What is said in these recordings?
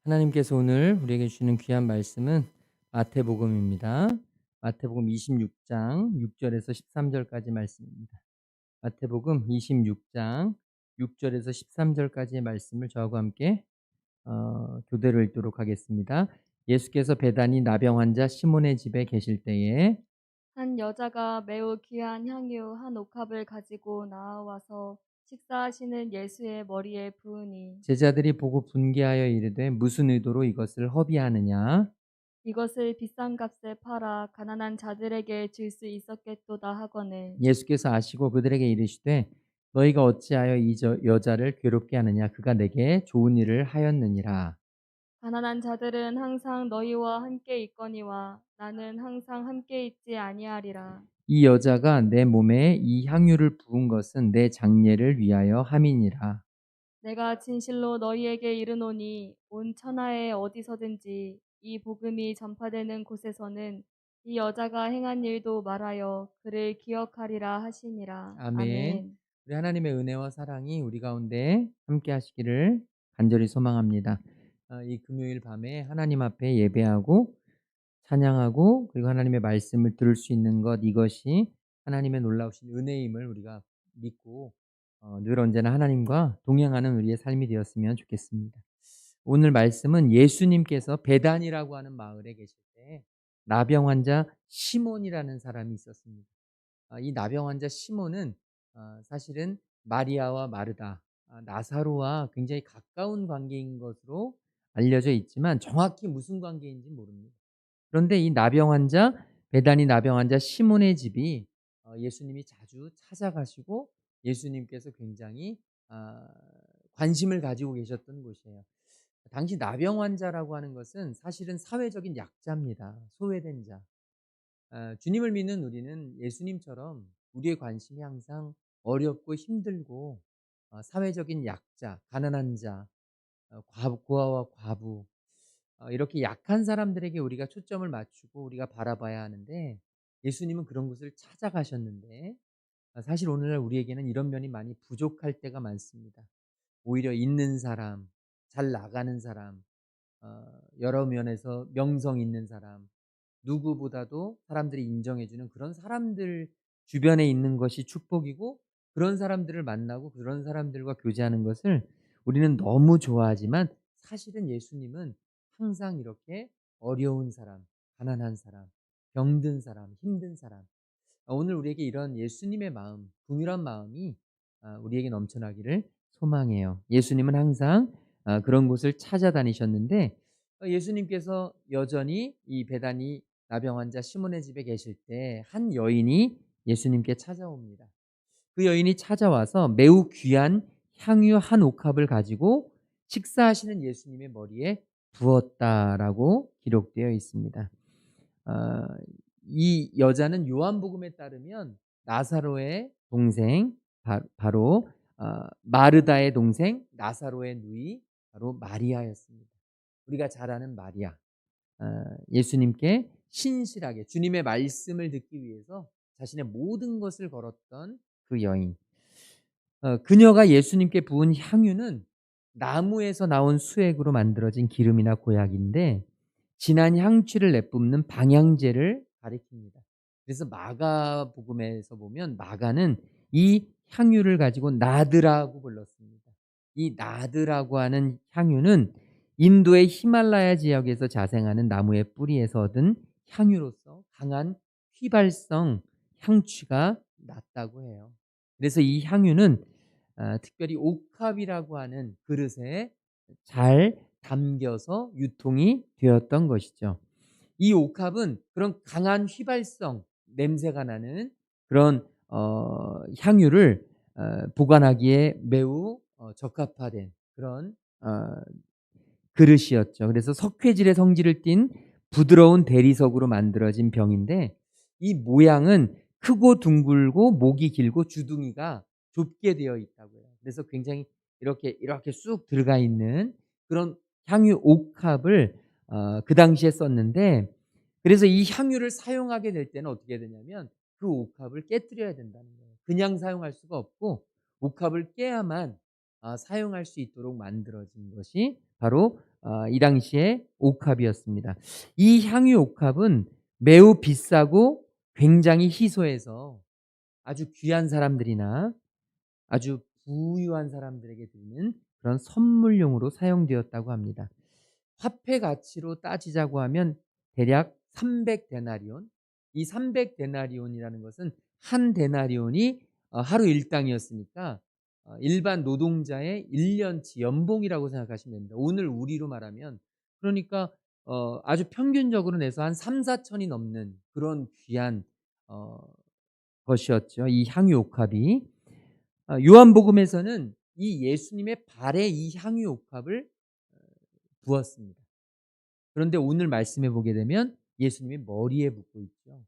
하나님께서 오늘 우리에게 주시는 귀한 말씀은 마태복음입니다. 마태복음 26장 6절에서 13절까지 말씀입니다. 마태복음 26장 6절에서 13절까지의 말씀을 저하고 함께 교대로 읽도록 하겠습니다. 예수께서 베다니 나병 환자 시몬의 집에 계실 때에 한 여자가 매우 귀한 향유 한 옥합을 가지고 나와서 식사하시는 예수의 머리에 부으니 제자들이 보고 분개하여 이르되 무슨 의도로 이것을 허비하느냐. 이것을 비싼 값에 팔아 가난한 자들에게 줄 수 있었겠도다 하거늘 예수께서 아시고 그들에게 이르시되 너희가 어찌하여 이 여자를 괴롭게 하느냐. 그가 내게 좋은 일을 하였느니라. 가난한 자들은 항상 너희와 함께 있거니와 나는 항상 함께 있지 아니하리라. 이 여자가 내 몸에 이 향유를 부은 것은 내 장례를 위하여 함이니라. 내가 진실로 너희에게 이르노니 온 천하에 어디서든지 이 복음이 전파되는 곳에서는 이 여자가 행한 일도 말하여 그를 기억하리라 하시니라. 아멘. 아멘. 우리 하나님의 은혜와 사랑이 우리 가운데 함께 하시기를 간절히 소망합니다. 이 금요일 밤에 하나님 앞에 예배하고 찬양하고 그리고 하나님의 말씀을 들을 수 있는 것, 이것이 하나님의 놀라우신 은혜임을 우리가 믿고 늘 언제나 하나님과 동행하는 우리의 삶이 되었으면 좋겠습니다. 오늘 말씀은 예수님께서 베단이라고 하는 마을에 계실 때 나병 환자 시몬이라는 사람이 있었습니다. 이 나병 환자 시몬은 사실은 마리아와 마르다, 나사로와 굉장히 가까운 관계인 것으로 알려져 있지만 정확히 무슨 관계인지 모릅니다. 그런데 이 나병 환자, 베다니 나병 환자 시몬의 집이 예수님이 자주 찾아가시고 예수님께서 굉장히 아 관심을 가지고 계셨던 곳이에요. 당시 나병 환자라고 하는 것은 사실은 사회적인 약자입니다. 소외된 자. 주님을 믿는 우리는 예수님처럼 우리의 관심이 항상 어렵고 힘들고 사회적인 약자, 가난한 자, 고아와 과부, 이렇게 약한 사람들에게 우리가 초점을 맞추고 우리가 바라봐야 하는데, 예수님은 그런 곳을 찾아가셨는데 사실 오늘날 우리에게는 이런 면이 많이 부족할 때가 많습니다. 오히려 있는 사람, 잘 나가는 사람, 여러 면에서 명성 있는 사람, 누구보다도 사람들이 인정해 주는 그런 사람들 주변에 있는 것이 축복이고, 그런 사람들을 만나고 그런 사람들과 교제하는 것을 우리는 너무 좋아하지만, 사실은 예수님은 항상 이렇게 어려운 사람, 가난한 사람, 병든 사람, 힘든 사람, 오늘 우리에게 이런 예수님의 마음, 긍휼한 마음이 우리에게 넘쳐나기를 소망해요. 예수님은 항상 그런 곳을 찾아다니셨는데, 예수님께서 여전히 이 베다니 나병 환자 시몬의 집에 계실 때 한 여인이 예수님께 찾아옵니다. 그 여인이 찾아와서 매우 귀한 향유 한 옥합을 가지고 식사하시는 예수님의 머리에 부었다라고 기록되어 있습니다. 아, 이 여자는 요한복음에 따르면 나사로의 동생, 바로 마르다의 동생, 나사로의 누이, 바로 마리아였습니다. 우리가 잘 아는 마리아. 예수님께 신실하게 주님의 말씀을 듣기 위해서 자신의 모든 것을 걸었던 그 여인. 그녀가 예수님께 부은 향유는 나무에서 나온 수액으로 만들어진 기름이나 고약인데, 진한 향취를 내뿜는 방향제를 가리킵니다. 그래서 마가복음에서 보면 마가는 이 향유를 가지고 나드라고 불렀습니다. 이 나드라고 하는 향유는 인도의 히말라야 지역에서 자생하는 나무의 뿌리에서 얻은 향유로서 강한 휘발성 향취가 났다고 해요. 그래서 이 향유는 특별히 옥합이라고 하는 그릇에 잘 담겨서 유통이 되었던 것이죠. 이 옥합은 그런 강한 휘발성, 냄새가 나는 그런 향유를 보관하기에 매우 적합화된 그런 그릇이었죠. 그래서 석회질의 성질을 띤 부드러운 대리석으로 만들어진 병인데, 이 모양은 크고 둥글고 목이 길고 주둥이가 좁게 되어 있다고 해요. 그래서 굉장히 이렇게 쑥 들어가 있는 그런 향유 옥합을 그 당시에 썼는데, 그래서 이 향유를 사용하게 될 때는 어떻게 되냐면 그 옥합을 깨뜨려야 된다는 거예요. 그냥 사용할 수가 없고 옥합을 깨야만 사용할 수 있도록 만들어진 것이 바로 이 당시에 옥합이었습니다. 이 향유 옥합은 매우 비싸고 굉장히 희소해서 아주 귀한 사람들이나 아주 부유한 사람들에게 드리는 그런 선물용으로 사용되었다고 합니다. 화폐 가치로 따지자고 하면 대략 300데나리온. 이 300데나리온이라는 것은 한 데나리온이 하루 일당이었으니까 일반 노동자의 1년치 연봉이라고 생각하시면 됩니다. 오늘 우리로 말하면 그러니까 아주 평균적으로 내서 한 3-4천이 넘는 그런 귀한 어 것이었죠. 이 향유 옥합이. 요한복음에서는 이 예수님의 발에 이 향유 옥합을 부었습니다. 그런데 오늘 말씀해 보게 되면 예수님의 머리에 붓고 있죠.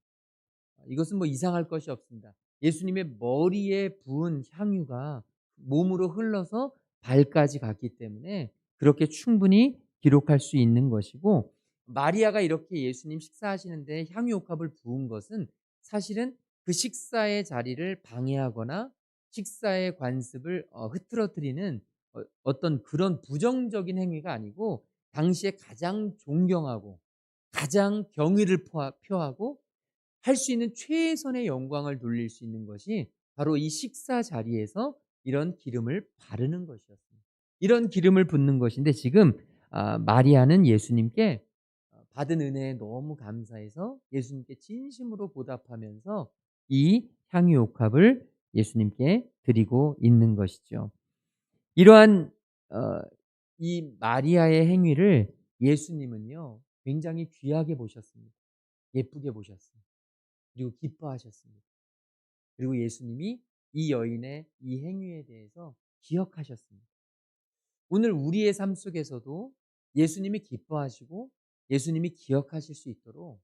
이것은 뭐 이상할 것이 없습니다. 예수님의 머리에 부은 향유가 몸으로 흘러서 발까지 갔기 때문에 그렇게 충분히 기록할 수 있는 것이고, 마리아가 이렇게 예수님 식사하시는데 향유옥합을 부은 것은 사실은 그 식사의 자리를 방해하거나 식사의 관습을 흐트러뜨리는 어떤 그런 부정적인 행위가 아니고, 당시에 가장 존경하고 가장 경의를 표하고 할 수 있는 최선의 영광을 돌릴 수 있는 것이 바로 이 식사 자리에서 이런 기름을 바르는 것이었습니다. 이런 기름을 붓는 것인데, 지금 마리아는 예수님께 받은 은혜에 너무 감사해서 예수님께 진심으로 보답하면서 이 향유 옥합을 예수님께 드리고 있는 것이죠. 이러한 어, 이 마리아의 행위를 예수님은요 굉장히 귀하게 보셨습니다. 예쁘게 보셨습니다. 그리고 기뻐하셨습니다. 그리고 예수님이 이 여인의 이 행위에 대해서 기억하셨습니다. 오늘 우리의 삶 속에서도 예수님이 기뻐하시고 예수님이 기억하실 수 있도록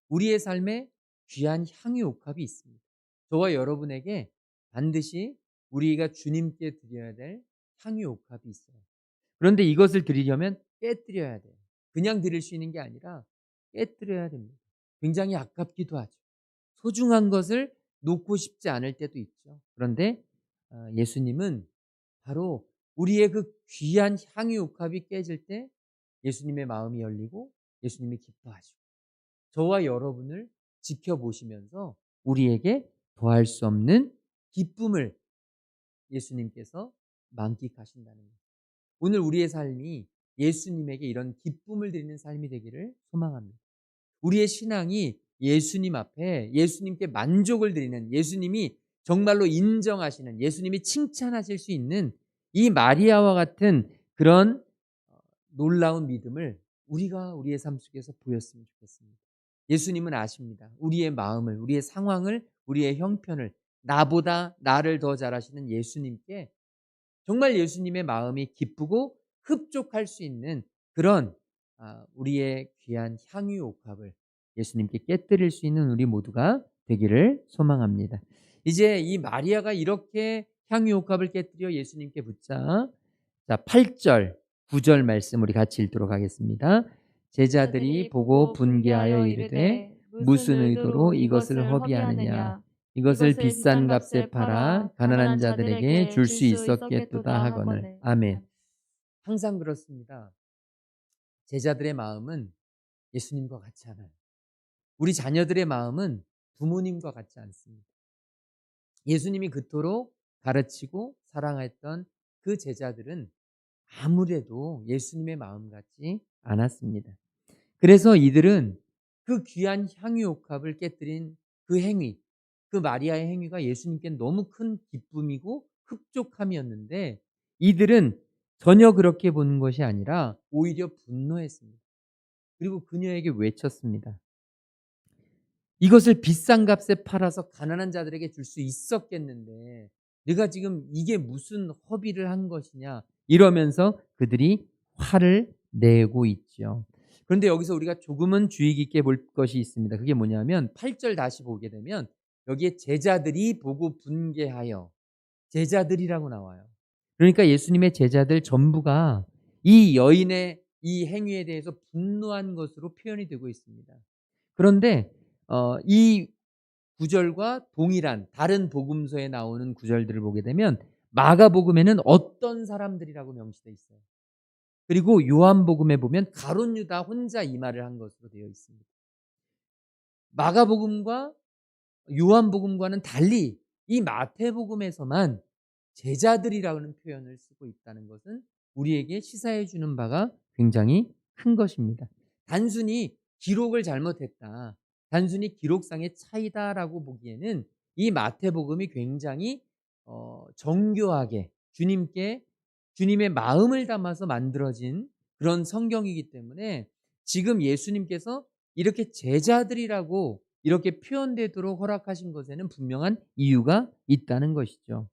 우리의 삶에 귀한 향유 옥합이 있습니다. 저와 여러분에게 반드시 우리가 주님께 드려야 될 향유 옥합이 있어요. 그런데 이것을 드리려면 깨뜨려야 돼요. 그냥 드릴 수 있는 게 아니라 깨뜨려야 됩니다. 굉장히 아깝기도 하죠. 소중한 것을 놓고 싶지 않을 때도 있죠. 그런데 예수님은 바로 우리의 그 귀한 향유 옥합이 깨질 때 예수님의 마음이 열리고 예수님이 기뻐하시고 저와 여러분을 지켜보시면서 우리에게 더할 수 없는 기쁨을 예수님께서 만끽하신다는 거예요. 오늘 우리의 삶이 예수님에게 이런 기쁨을 드리는 삶이 되기를 소망합니다. 우리의 신앙이 예수님 앞에 예수님께 만족을 드리는, 예수님이 정말로 인정하시는, 예수님이 칭찬하실 수 있는 이 마리아와 같은 그런 놀라운 믿음을 우리가 우리의 삶 속에서 보였으면 좋겠습니다. 예수님은 아십니다. 우리의 마음을, 우리의 상황을, 우리의 형편을, 나보다 나를 더 잘 아시는 예수님께 정말 예수님의 마음이 기쁘고 흡족할 수 있는 그런 우리의 귀한 향유 옥합을 예수님께 깨뜨릴 수 있는 우리 모두가 되기를 소망합니다. 이제 이 마리아가 이렇게 향유 옥합을 깨뜨려 예수님께 붓자, 자 8절 9절 말씀 우리 같이 읽도록 하겠습니다. 제자들이 보고 분개하여 이르되 무슨 의도로 이것을 허비하느냐, 이것을 비싼 값에 팔아 가난한 자들에게 줄 수 있었겠도다 하거늘. 아멘. 항상 그렇습니다. 제자들의 마음은 예수님과 같지 않아요. 우리 자녀들의 마음은 부모님과 같지 않습니다. 예수님이 그토록 가르치고 사랑했던 그 제자들은 아무래도 예수님의 마음 같지 않았습니다. 그래서 이들은 그 귀한 향유 옥합을 깨뜨린 그 행위, 그 마리아의 행위가 예수님께 너무 큰 기쁨이고 흡족함이었는데, 이들은 전혀 그렇게 보는 것이 아니라 오히려 분노했습니다. 그리고 그녀에게 외쳤습니다. 이것을 비싼 값에 팔아서 가난한 자들에게 줄 수 있었겠는데 네가 지금 이게 무슨 허비를 한 것이냐, 이러면서 그들이 화를 내고 있죠. 그런데 여기서 우리가 조금은 주의 깊게 볼 것이 있습니다. 그게 뭐냐면 8절 다시 보게 되면 여기에 제자들이 보고 분개하여, 제자들이라고 나와요. 그러니까 예수님의 제자들 전부가 이 여인의 이 행위에 대해서 분노한 것으로 표현이 되고 있습니다. 그런데 이 구절과 동일한 다른 복음서에 나오는 구절들을 보게 되면 마가복음에는 어떤 사람들이라고 명시되어 있어요. 그리고 요한복음에 보면 가룟 유다 혼자 이 말을 한 것으로 되어 있습니다. 마가복음과 요한복음과는 달리 이 마태복음에서만 제자들이라는 표현을 쓰고 있다는 것은 우리에게 시사해 주는 바가 굉장히 큰 것입니다. 단순히 기록을 잘못했다, 단순히 기록상의 차이다라고 보기에는 이 마태복음이 굉장히 정교하게 주님의 마음을 담아서 만들어진 그런 성경이기 때문에 지금 예수님께서 이렇게 제자들이라고 이렇게 표현되도록 허락하신 것에는 분명한 이유가 있다는 것이죠.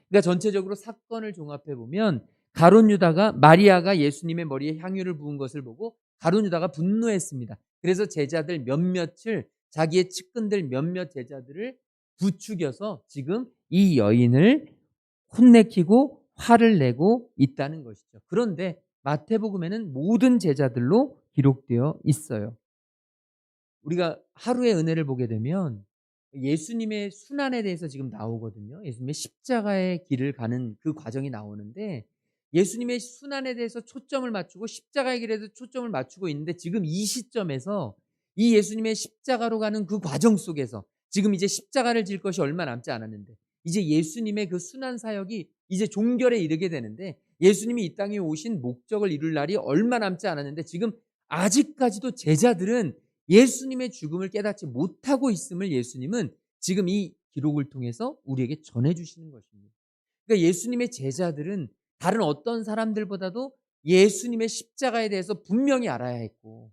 그러니까 전체적으로 사건을 종합해 보면 가룟 유다가 마리아가 예수님의 머리에 향유를 부은 것을 보고 가룟 유다가 분노했습니다. 그래서 제자들 몇몇을, 자기의 측근들 몇몇 제자들을 부추겨서 지금 이 여인을 혼내키고 화를 내고 있다는 것이죠. 그런데 마태복음에는 모든 제자들로 기록되어 있어요. 우리가 하루의 은혜를 보게 되면 예수님의 순환에 대해서 지금 나오거든요. 예수님의 십자가의 길을 가는 그 과정이 나오는데, 예수님의 순환에 대해서 초점을 맞추고 십자가의 길에 대해서 초점을 맞추고 있는데, 지금 이 시점에서 이 예수님의 십자가로 가는 그 과정 속에서 지금 이제 십자가를 질 것이 얼마 남지 않았는데, 이제 예수님의 그 순환 사역이 이제 종결에 이르게 되는데, 예수님이 이 땅에 오신 목적을 이룰 날이 얼마 남지 않았는데, 지금 아직까지도 제자들은 예수님의 죽음을 깨닫지 못하고 있음을 예수님은 지금 이 기록을 통해서 우리에게 전해주시는 것입니다. 그러니까 예수님의 제자들은 다른 어떤 사람들보다도 예수님의 십자가에 대해서 분명히 알아야 했고,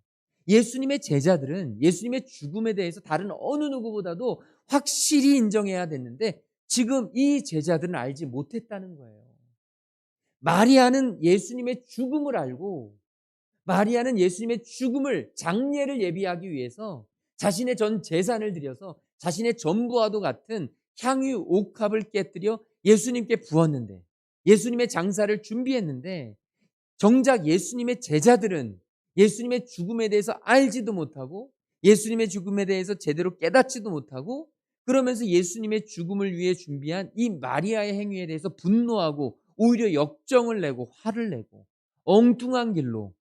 예수님의 제자들은 예수님의 죽음에 대해서 다른 어느 누구보다도 확실히 인정해야 됐는데, 지금 이 제자들은 알지 못했다는 거예요. 마리아는 예수님의 죽음을 알고, 마리아는 예수님의 죽음을, 장례를 예비하기 위해서 자신의 전 재산을 들여서 자신의 전부와도 같은 향유 옥합을 깨뜨려 예수님께 부었는데, 예수님의 장사를 준비했는데, 정작 예수님의 제자들은 예수님의 죽음에 대해서 알지도 못하고 예수님의 죽음에 대해서 제대로 깨닫지도 못하고, 그러면서 예수님의 죽음을 위해 준비한 이 마리아의 행위에 대해서 분노하고 오히려 역정을 내고 화를 내고 엉뚱한 길로,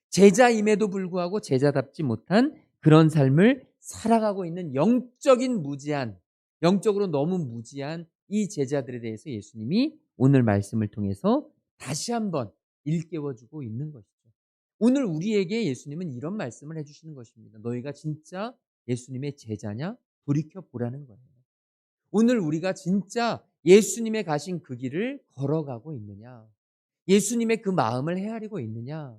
제자임에도 불구하고 제자답지 못한 그런 삶을 살아가고 있는 영적인 무지한, 영적으로 너무 무지한 이 제자들에 대해서 예수님이 오늘 말씀을 통해서 다시 한번 일깨워주고 있는 것이죠. 오늘 우리에게 예수님은 이런 말씀을 해주시는 것입니다. 너희가 진짜 예수님의 제자냐? 돌이켜보라는 거예요. 오늘 우리가 진짜 예수님의 가신 그 길을 걸어가고 있느냐? 예수님의 그 마음을 헤아리고 있느냐?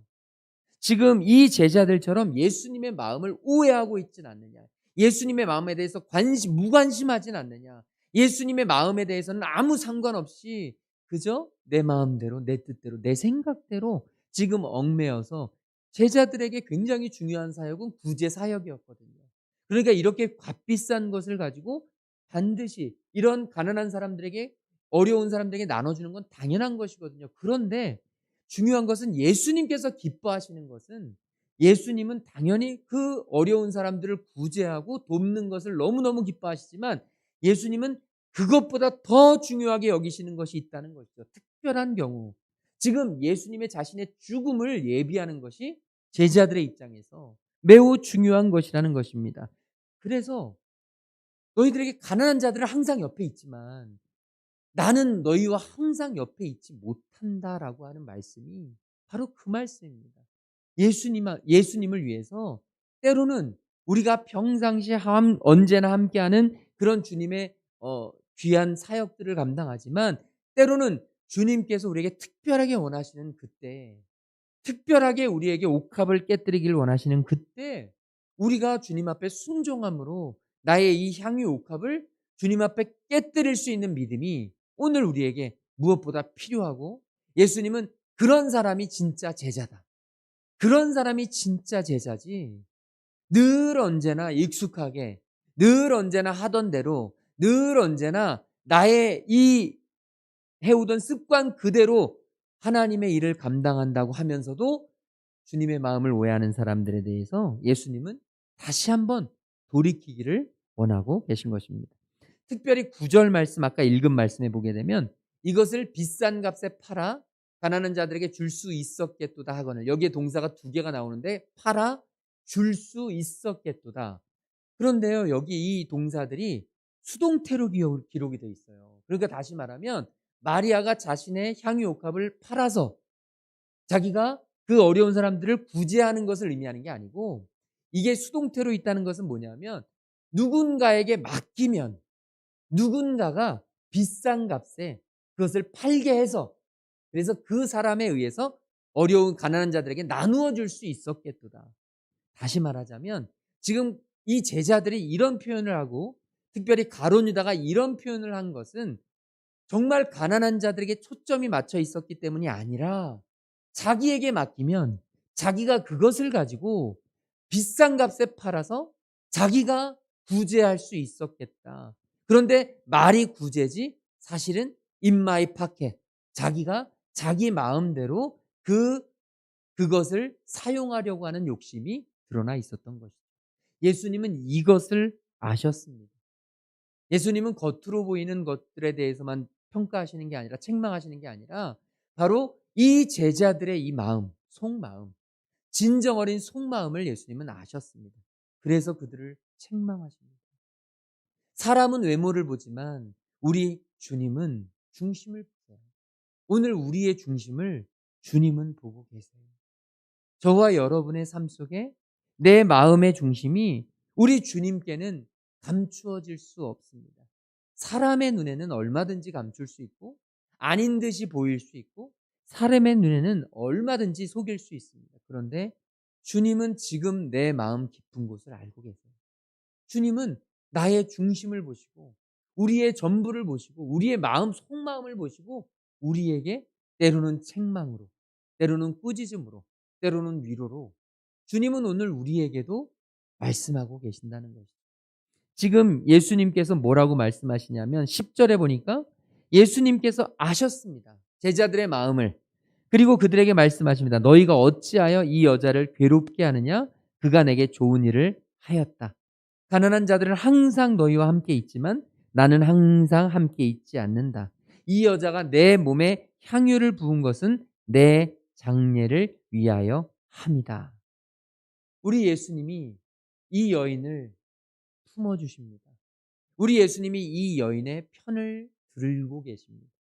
지금 이 제자들처럼 예수님의 마음을 오해하고 있진 않느냐? 예수님의 마음에 대해서 무관심하진 않느냐? 예수님의 마음에 대해서는 아무 상관없이 그저 내 마음대로, 내 뜻대로, 내 생각대로 지금 얽매여서, 제자들에게 굉장히 중요한 사역은 구제 사역이었거든요. 그러니까 이렇게 값비싼 것을 가지고 반드시 이런 가난한 사람들에게, 어려운 사람들에게 나눠주는 건 당연한 것이거든요. 그런데 중요한 것은 예수님께서 기뻐하시는 것은, 예수님은 당연히 그 어려운 사람들을 구제하고 돕는 것을 너무너무 기뻐하시지만, 예수님은 그것보다 더 중요하게 여기시는 것이 있다는 것이죠. 특별한 경우, 지금 예수님의 자신의 죽음을 예비하는 것이 제자들의 입장에서 매우 중요한 것이라는 것입니다. 그래서 너희들에게 가난한 자들은 항상 옆에 있지만 나는 너희와 항상 옆에 있지 못한다라고 하는 말씀이 바로 그 말씀입니다. 예수님을 위해서 때로는 우리가 평상시에 언제나 함께하는 그런 주님의 귀한 사역들을 감당하지만, 때로는 주님께서 우리에게 특별하게 원하시는 그때, 특별하게 우리에게 옥합을 깨뜨리기를 원하시는 그때, 우리가 주님 앞에 순종함으로 나의 이 향유 옥합을 주님 앞에 깨뜨릴 수 있는 믿음이 오늘 우리에게 무엇보다 필요하고, 예수님은 그런 사람이 진짜 제자다, 그런 사람이 진짜 제자지, 늘 언제나 익숙하게, 늘 언제나 하던 대로, 늘 언제나 나의 이 해오던 습관 그대로 하나님의 일을 감당한다고 하면서도 주님의 마음을 오해하는 사람들에 대해서 예수님은 다시 한번 돌이키기를 원하고 계신 것입니다. 특별히 9절 말씀, 아까 읽은 말씀에 보게 되면 이것을 비싼 값에 팔아 가난한 자들에게 줄 수 있었겠도다 하거늘. 여기에 동사가 두 개가 나오는데 팔아 줄 수 있었겠도다. 그런데요, 여기 이 동사들이 수동태로 기록이 돼 있어요. 그러니까 다시 말하면 마리아가 자신의 향유 옥합을 팔아서 자기가 그 어려운 사람들을 구제하는 것을 의미하는 게 아니고, 이게 수동태로 있다는 것은 뭐냐면 누군가에게 맡기면 누군가가 비싼 값에 그것을 팔게 해서, 그래서 그 사람에 의해서 어려운 가난한 자들에게 나누어 줄 수 있었겠도다. 다시 말하자면 지금 이 제자들이 이런 표현을 하고, 특별히 가룟 유다가 이런 표현을 한 것은 정말 가난한 자들에게 초점이 맞춰 있었기 때문이 아니라, 자기에게 맡기면 자기가 그것을 가지고 비싼 값에 팔아서 자기가 구제할 수 있었겠다. 그런데 말이 구제지 사실은 인마이 파켓, 자기가 자기 마음대로 그것을 사용하려고 하는 욕심이 드러나 있었던 것이죠. 예수님은 이것을 아셨습니다. 예수님은 겉으로 보이는 것들에 대해서만 평가하시는 게 아니라, 책망하시는 게 아니라, 바로 이 제자들의 이 마음, 속마음, 진정 어린 속마음을 예수님은 아셨습니다. 그래서 그들을 책망하십니다. 사람은 외모를 보지만 우리 주님은 중심을 보세요. 오늘 우리의 중심을 주님은 보고 계세요. 저와 여러분의 삶 속에 내 마음의 중심이 우리 주님께는 감추어질 수 없습니다. 사람의 눈에는 얼마든지 감출 수 있고 아닌 듯이 보일 수 있고 사람의 눈에는 얼마든지 속일 수 있습니다. 그런데 주님은 지금 내 마음 깊은 곳을 알고 계세요. 주님은 나의 중심을 보시고 우리의 전부를 보시고 우리의 마음 속마음을 보시고 우리에게 때로는 책망으로, 때로는 꾸짖음으로, 때로는 위로로 주님은 오늘 우리에게도 말씀하고 계신다는 것이죠. 지금 예수님께서 뭐라고 말씀하시냐면 10절에 보니까 예수님께서 아셨습니다. 제자들의 마음을. 그리고 그들에게 말씀하십니다. 너희가 어찌하여 이 여자를 괴롭게 하느냐? 그가 내게 좋은 일을 하였다. 가난한 자들은 항상 너희와 함께 있지만 나는 항상 함께 있지 않는다. 이 여자가 내 몸에 향유를 부은 것은 내 장례를 위하여 함이다. 우리 예수님이 이 여인을 품어주십니다. 우리 예수님이 이 여인의 편을 들고 계십니다.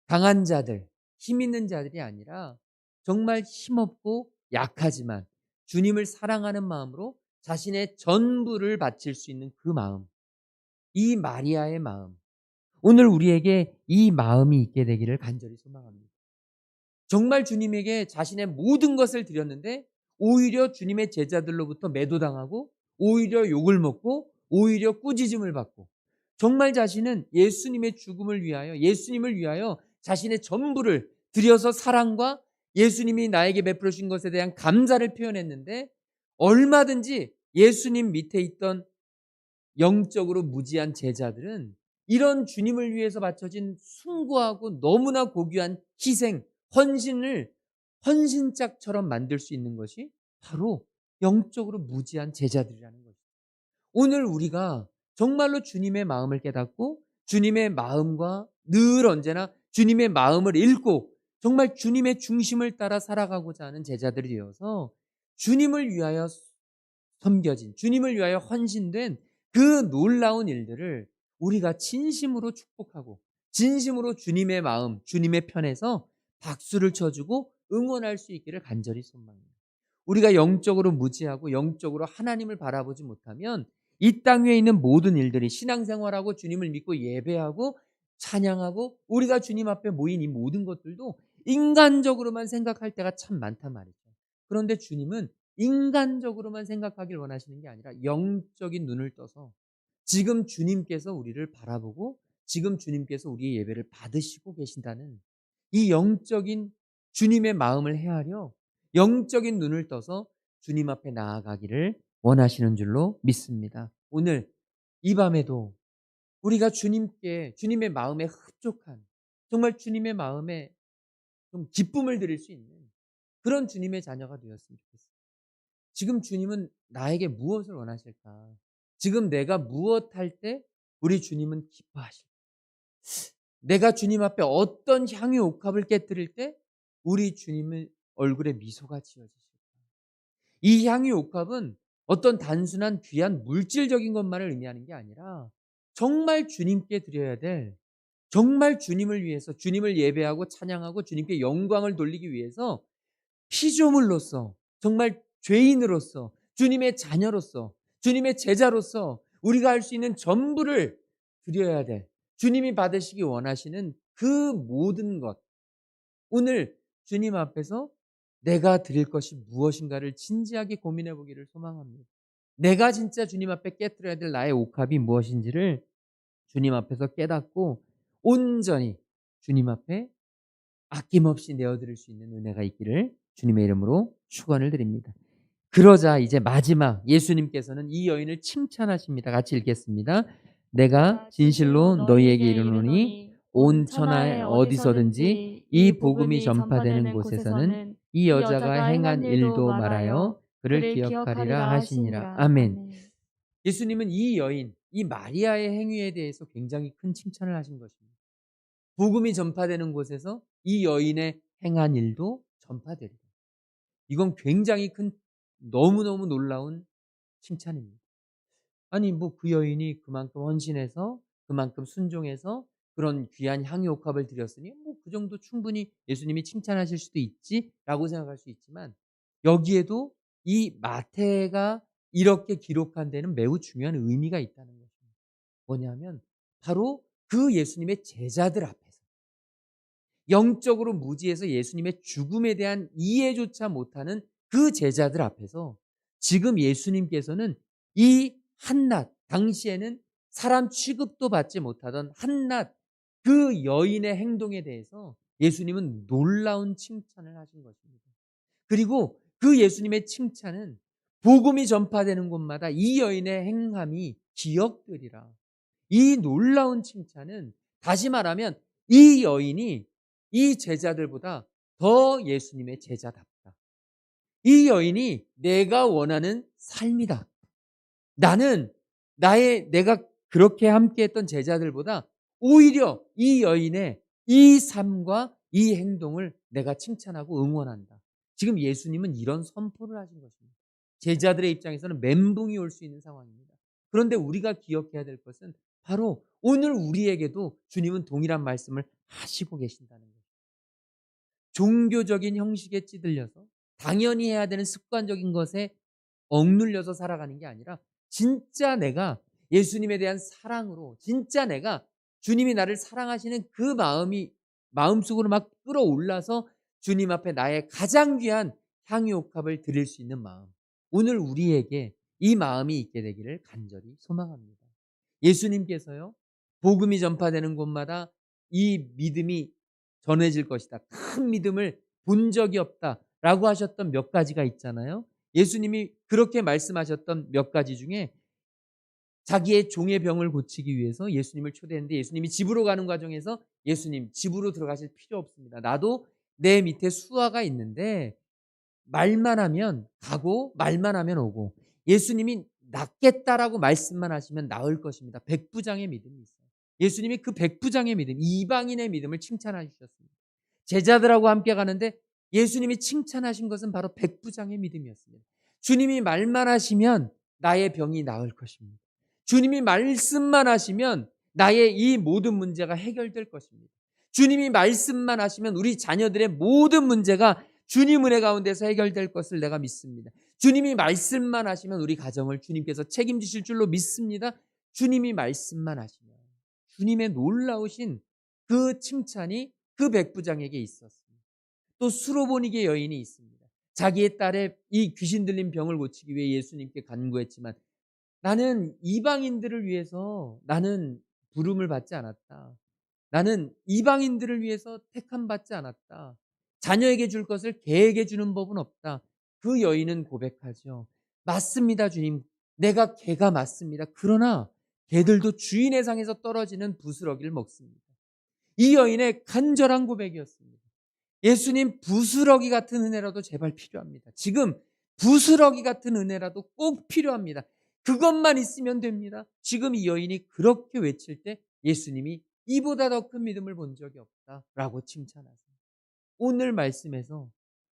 강한 자들, 힘 있는 자들이 아니라 정말 힘없고 약하지만 주님을 사랑하는 마음으로 자신의 전부를 바칠 수 있는 그 마음, 이 마리아의 마음, 오늘 우리에게 이 마음이 있게 되기를 간절히 소망합니다. 정말 주님에게 자신의 모든 것을 드렸는데 오히려 주님의 제자들로부터 매도당하고 오히려 욕을 먹고 오히려 꾸짖음을 받고, 정말 자신은 예수님의 죽음을 위하여, 예수님을 위하여 자신의 전부를 드려서 사랑과 예수님이 나에게 베풀어 주신 것에 대한 감사를 표현했는데, 얼마든지 예수님 밑에 있던 영적으로 무지한 제자들은 이런 주님을 위해서 바쳐진 숭고하고 너무나 고귀한 희생, 헌신을 헌신짝처럼 만들 수 있는 것이 바로 영적으로 무지한 제자들이라는 것입니다. 오늘 우리가 정말로 주님의 마음을 깨닫고 주님의 마음과 늘 언제나 주님의 마음을 읽고 정말 주님의 중심을 따라 살아가고자 하는 제자들이 되어서 주님을 위하여 섬겨진, 주님을 위하여 헌신된 그 놀라운 일들을 우리가 진심으로 축복하고 진심으로 주님의 마음, 주님의 편에서 박수를 쳐주고 응원할 수 있기를 간절히 소망합니다. 우리가 영적으로 무지하고 영적으로 하나님을 바라보지 못하면 이 땅 위에 있는 모든 일들이, 신앙생활하고 주님을 믿고 예배하고 찬양하고 우리가 주님 앞에 모인 이 모든 것들도 인간적으로만 생각할 때가 참 많단 말이죠. 그런데 주님은 인간적으로만 생각하길 원하시는 게 아니라 영적인 눈을 떠서 지금 주님께서 우리를 바라보고 지금 주님께서 우리의 예배를 받으시고 계신다는 이 영적인 주님의 마음을 헤아려 영적인 눈을 떠서 주님 앞에 나아가기를 원하시는 줄로 믿습니다. 오늘 이 밤에도 우리가 주님께, 주님의 마음에 흡족한, 정말 주님의 마음에 좀 기쁨을 드릴 수 있는 그런 주님의 자녀가 되었으면 좋겠습니다. 지금 주님은 나에게 무엇을 원하실까? 지금 내가 무엇 할 때 우리 주님은 기뻐하실까? 내가 주님 앞에 어떤 향유 옥합을 깨뜨릴 때 우리 주님의 얼굴에 미소가 지어지실까? 이 향유 옥합은 어떤 단순한 귀한 물질적인 것만을 의미하는 게 아니라 정말 주님께 드려야 될, 정말 주님을 위해서, 주님을 예배하고 찬양하고 주님께 영광을 돌리기 위해서 피조물로서, 정말 죄인으로서, 주님의 자녀로서, 주님의 제자로서 우리가 할 수 있는 전부를 드려야 될, 주님이 받으시기 원하시는 그 모든 것, 오늘 주님 앞에서 내가 드릴 것이 무엇인가를 진지하게 고민해 보기를 소망합니다. 내가 진짜 주님 앞에 깨뜨려야 될 나의 옥합이 무엇인지를 주님 앞에서 깨닫고 온전히 주님 앞에 아낌없이 내어드릴 수 있는 은혜가 있기를 주님의 이름으로 축원을 드립니다. 그러자 이제 마지막 예수님께서는 이 여인을 칭찬하십니다. 같이 읽겠습니다. 내가 진실로 너희에게 이르노니 온 천하에 어디서든지 이 복음이 전파되는 곳에서는 이 여자가 행한 일도 말하여 그를 기억하리라 하시니라. 아멘. 예수님은 이 여인, 이 마리아의 행위에 대해서 굉장히 큰 칭찬을 하신 것입니다. 복음이 전파되는 곳에서 이 여인의 행한 일도 전파되리라. 이건 굉장히 큰, 너무너무 놀라운 칭찬입니다. 아니 뭐 그 여인이 그만큼 헌신해서, 그만큼 순종해서 그런 귀한 향유옥합을 드렸으니 뭐 그 정도 충분히 예수님이 칭찬하실 수도 있지라고 생각할 수 있지만, 여기에도 이 마태가 이렇게 기록한 데는 매우 중요한 의미가 있다는 것입니다. 뭐냐면 바로 그 예수님의 제자들 앞에서 영적으로 무지해서 예수님의 죽음에 대한 이해조차 못하는 그 제자들 앞에서 지금 예수님께서는 이 한낱, 당시에는 사람 취급도 받지 못하던 한낱 그 여인의 행동에 대해서 예수님은 놀라운 칭찬을 하신 것입니다. 그리고 그 예수님의 칭찬은 복음이 전파되는 곳마다 이 여인의 행함이 기억되리라. 이 놀라운 칭찬은 다시 말하면 이 여인이 이 제자들보다 더 예수님의 제자답다. 이 여인이 내가 원하는 삶이다. 나는 내가 그렇게 함께했던 제자들보다 오히려 이 여인의 이 삶과 이 행동을 내가 칭찬하고 응원한다. 지금 예수님은 이런 선포를 하신 것입니다. 제자들의 입장에서는 멘붕이 올 수 있는 상황입니다. 그런데 우리가 기억해야 될 것은 바로 오늘 우리에게도 주님은 동일한 말씀을 하시고 계신다는 거예요. 종교적인 형식에 찌들려서 당연히 해야 되는 습관적인 것에 억눌려서 살아가는 게 아니라 진짜 내가 예수님에 대한 사랑으로, 진짜 내가 주님이 나를 사랑하시는 그 마음이 마음속으로 막 끌어올라서 주님 앞에 나의 가장 귀한 향유옥합을 드릴 수 있는 마음, 오늘 우리에게 이 마음이 있게 되기를 간절히 소망합니다. 예수님께서요, 복음이 전파되는 곳마다 이 믿음이 전해질 것이다, 큰 믿음을 본 적이 없다라고 하셨던 몇 가지가 있잖아요. 예수님이 그렇게 말씀하셨던 몇 가지 중에 자기의 종의 병을 고치기 위해서 예수님을 초대했는데, 예수님이 집으로 가는 과정에서 예수님 집으로 들어가실 필요 없습니다. 나도 내 밑에 수하가 있는데 말만 하면 가고 말만 하면 오고, 예수님이 낫겠다라고 말씀만 하시면 나을 것입니다. 백부장의 믿음이 있어요. 예수님이 그 백부장의 믿음, 이방인의 믿음을 칭찬하셨습니다. 제자들하고 함께 가는데 예수님이 칭찬하신 것은 바로 백부장의 믿음이었습니다. 주님이 말만 하시면 나의 병이 나을 것입니다. 주님이 말씀만 하시면 나의 이 모든 문제가 해결될 것입니다. 주님이 말씀만 하시면 우리 자녀들의 모든 문제가 주님 은혜 가운데서 해결될 것을 내가 믿습니다. 주님이 말씀만 하시면 우리 가정을 주님께서 책임지실 줄로 믿습니다. 주님이 말씀만 하시면, 주님의 놀라우신 그 칭찬이 그 백부장에게 있었습니다. 또 수로보니게 여인이 있습니다. 자기의 딸의 이 귀신 들린 병을 고치기 위해 예수님께 간구했지만, 나는 이방인들을 위해서 나는 부름을 받지 않았다. 나는 이방인들을 위해서 택함 받지 않았다. 자녀에게 줄 것을 개에게 주는 법은 없다. 그 여인은 고백하죠. 맞습니다, 주님. 내가 개가 맞습니다. 그러나 개들도 주인의 상에서 떨어지는 부스러기를 먹습니다. 이 여인의 간절한 고백이었습니다. 예수님, 부스러기 같은 은혜라도 제발 필요합니다. 지금 부스러기 같은 은혜라도 꼭 필요합니다. 그것만 있으면 됩니다. 지금 이 여인이 그렇게 외칠 때 예수님이 이보다 더 큰 믿음을 본 적이 없다라고 칭찬하세요. 오늘 말씀에서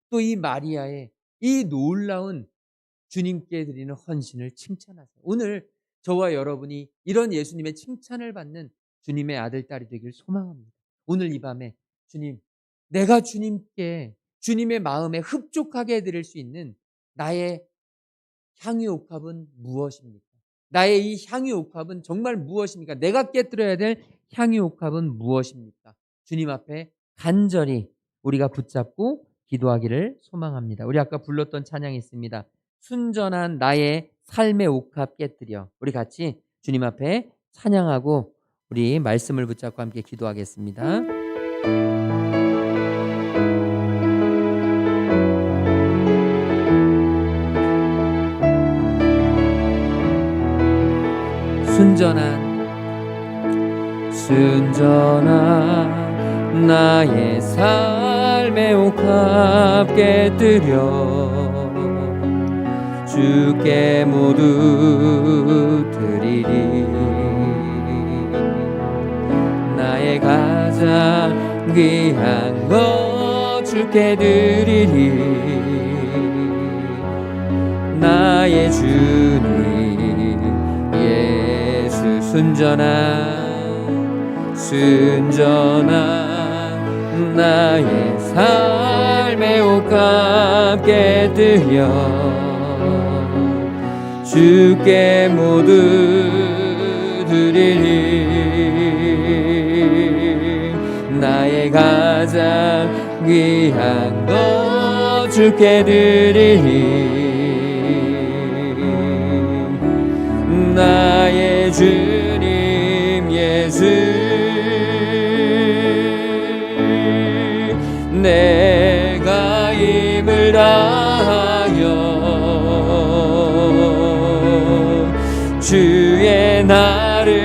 또 이 마리아의 이 놀라운 주님께 드리는 헌신을 칭찬하세요. 오늘 저와 여러분이 이런 예수님의 칭찬을 받는 주님의 아들, 딸이 되길 소망합니다. 오늘 이 밤에 주님, 내가 주님께 주님의 마음에 흡족하게 해드릴 수 있는 나의 향유 옥합은 무엇입니까? 나의 이 향유 옥합은 정말 무엇입니까? 내가 깨뜨려야 될 향유 옥합은 무엇입니까? 주님 앞에 간절히 우리가 붙잡고 기도하기를 소망합니다. 우리 아까 불렀던 찬양이 있습니다. 순전한 나의 삶의 옥합 깨뜨려. 우리 같이 주님 앞에 찬양하고 우리 말씀을 붙잡고 함께 기도하겠습니다. 순전한 나의 삶의 옥합 깨뜨려 주께 모두 드리리. 나의 가장 귀한 것 주께 드리리. 나의 주님 예수 순전한 나의 삶의 옥합 깨뜨려 주께 모두 드리리. 나의 가장 귀한 것 주께 드리리. 나의 주님 예수 내가 힘을 다하여 주의 날을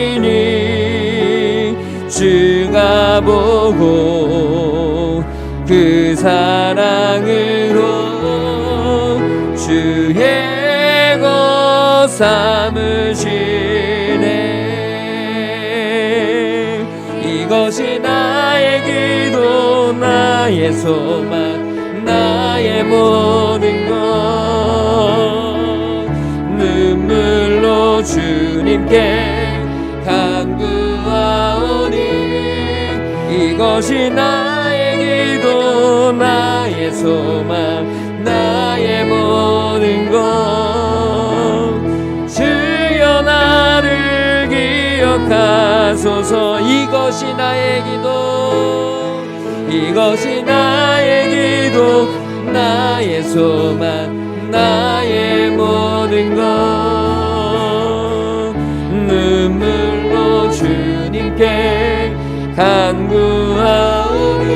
예비하리니 주가 보고 그 사랑으로 주의 것 삼으시네. 이것이 나의 기도 나의 소망 나의 모든 것 눈물로 주님께 간구하오니 이것이 나의 기도 나의 소망 나의 모든 것 주여 나를 기억하소서. 이것이 나의 기도 이것이 나의 기도 나의 소망 나의 모든 것 눈물로 주님께 간구하오니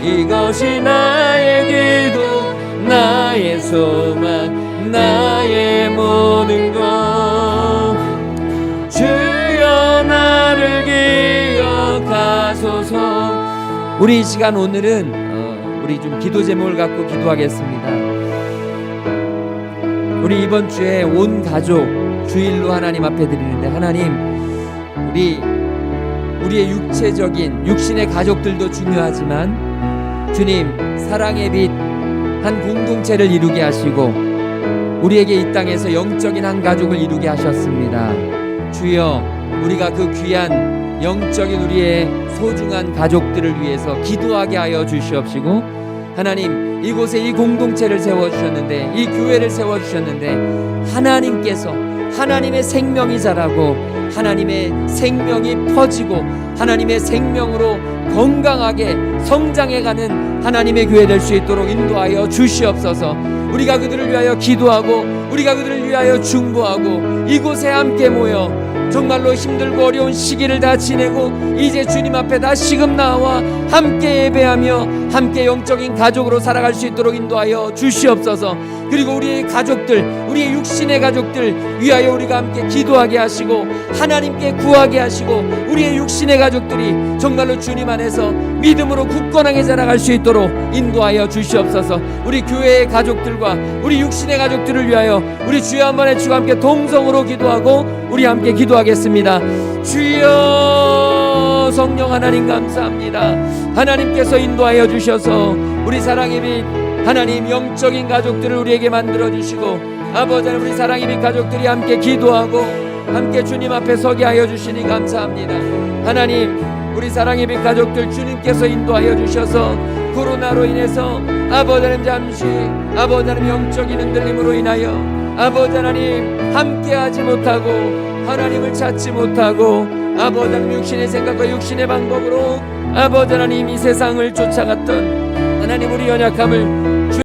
이것이 나의 기도 나의 소망 나의 모든 것 주여 나를 기억하소서. 우리 이 시간 오늘은 우리 좀 기도 제목을 갖고 기도하겠습니다. 우리 이번 주에 온 가족 주일로 하나님 앞에 드리는데 하나님 우리의 육체적인 육신의 가족들도 중요하지만 주님 사랑의 빛 한 공동체를 이루게 하시고 우리에게 이 땅에서 영적인 한 가족을 이루게 하셨습니다. 주여 우리가 그 귀한 영적인 우리의 소중한 가족들을 위해서 기도하게 하여 주시옵시고 하나님 이곳에 이 공동체를 세워주셨는데 이 교회를 세워주셨는데 하나님께서 하나님의 생명이 자라고 하나님의 생명이 퍼지고 하나님의 생명으로 건강하게 성장해가는 하나님의 교회 될 수 있도록 인도하여 주시옵소서. 우리가 그들을 위하여 기도하고 우리가 그들을 위하여 중보하고 이곳에 함께 모여 정말로 힘들고 어려운 시기를 다 지내고 이제 주님 앞에 다시금 나와 함께 예배하며 함께 영적인 가족으로 살아갈 수 있도록 인도하여 주시옵소서. 그리고 우리의 가족들, 우리의 육신의 가족들 위하여 우리가 함께 기도하게 하시고 하나님께 구하게 하시고 우리의 육신의 가족들이 정말로 주님 안에서 믿음으로 굳건하게 자라갈 수 있도록 인도하여 주시옵소서. 우리 교회의 가족들과 우리 육신의 가족들을 위하여 우리 주여 한번 외치고 함께 동성으로 기도하고 우리 함께 기도하겠습니다. 주여, 성령 하나님 감사합니다. 하나님께서 인도하여 주셔서 우리 사랑의 빛 하나님 영적인 가족들을 우리에게 만들어 주시고 아버지 하나님 우리 사랑의 빛 가족들이 함께 기도하고 함께 주님 앞에 서게 하여 주시니 감사합니다. 하나님 우리 사랑의 빛 가족들 주님께서 인도하여 주셔서 코로나로 인해서 아버지 하나님 잠시 아버지 하나님 영적인 흔들림으로 인하여 아버지 하나님 함께하지 못하고 하나님을 찾지 못하고 아버지 하나님 육신의 생각과 육신의 방법으로 아버지 하나님 이 세상을 쫓아갔던 하나님 우리 연약함을